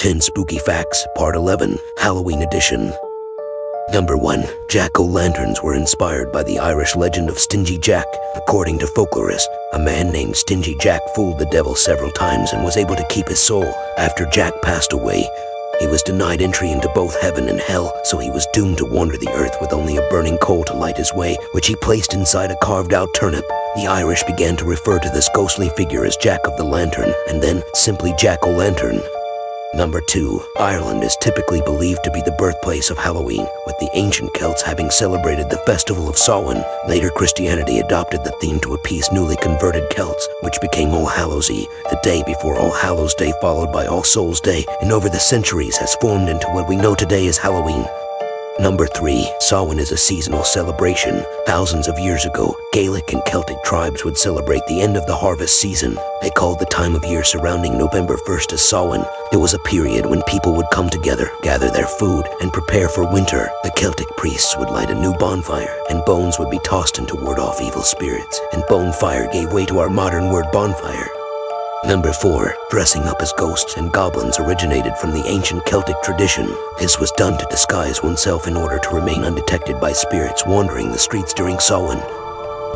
10 Spooky Facts, Part 11, Halloween Edition. Number 1. Jack-o'-lanterns were inspired by the Irish legend of Stingy Jack. According to folklorists, a man named Stingy Jack fooled the devil several times and was able to keep his soul. After Jack passed away, he was denied entry into both heaven and hell, so he was doomed to wander the earth with only a burning coal to light his way, which he placed inside a carved-out turnip. The Irish began to refer to this ghostly figure as Jack of the Lantern, and then simply Jack-o'-lantern. Number 2. Ireland is typically believed to be the birthplace of Halloween, with the ancient Celts having celebrated the festival of Samhain. Later, Christianity adopted the theme to appease newly converted Celts, which became All Hallows Eve, the day before All Hallows Day, followed by All Souls Day, and over the centuries has formed into what we know today as Halloween. Number 3. Samhain is a seasonal celebration. Thousands of years ago, Gaelic and Celtic tribes would celebrate the end of the harvest season. They called the time of year surrounding November 1st as Samhain. It was a period when people would come together, gather their food, and prepare for winter. The Celtic priests would light a new bonfire, and bones would be tossed in to ward off evil spirits, and bonfire gave way to our modern word bonfire. Number 4. Dressing up as ghosts and goblins originated from the ancient Celtic tradition. This was done to disguise oneself in order to remain undetected by spirits wandering the streets during Samhain.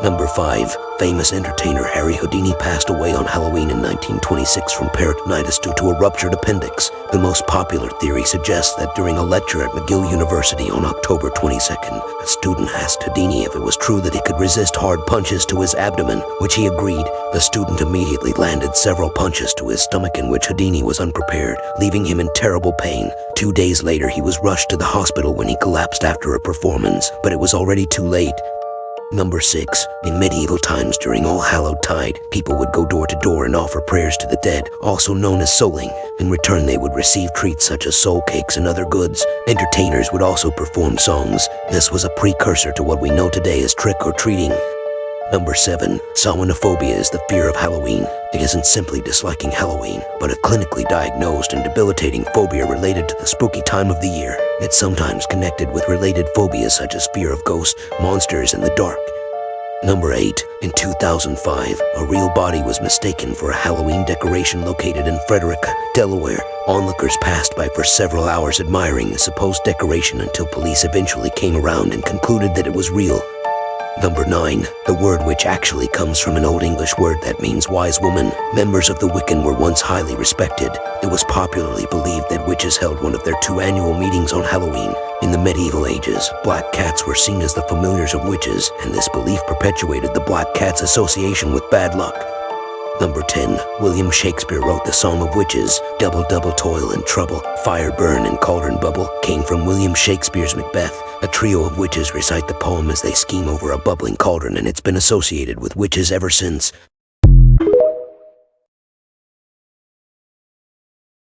Number 5. Famous entertainer Harry Houdini passed away on Halloween in 1926 from peritonitis due to a ruptured appendix. The most popular theory suggests that during a lecture at McGill University on October 22nd, a student asked Houdini if it was true that he could resist hard punches to his abdomen, which he agreed. The student immediately landed several punches to his stomach, in which Houdini was unprepared, leaving him in terrible pain. 2 days later, he was rushed to the hospital when he collapsed after a performance, but it was already too late. Number 6. In medieval times during All Hallowed Tide, people would go door to door and offer prayers to the dead, also known as souling. In return, they would receive treats such as soul cakes and other goods. Entertainers would also perform songs. This was a precursor to what we know today as trick-or-treating. Number 7. Somnophobia is the fear of Halloween. It isn't simply disliking Halloween, but a clinically diagnosed and debilitating phobia related to the spooky time of the year. It's sometimes connected with related phobias such as fear of ghosts, monsters, and the dark. Number 8. In 2005, a real body was mistaken for a Halloween decoration located in Frederica, Delaware. Onlookers passed by for several hours admiring the supposed decoration until police eventually came around and concluded that it was real. Number 9. The word witch actually comes from an Old English word that means wise woman. Members of the Wiccan were once highly respected. It was popularly believed that witches held one of their 2 annual meetings on Halloween. In the medieval ages, black cats were seen as the familiars of witches, and this belief perpetuated the black cat's association with bad luck. Number 10. William Shakespeare wrote the Song of Witches. Double, double toil and trouble, fire burn and cauldron bubble came from William Shakespeare's Macbeth. A trio of witches recite the poem as they scheme over a bubbling cauldron, and it's been associated with witches ever since.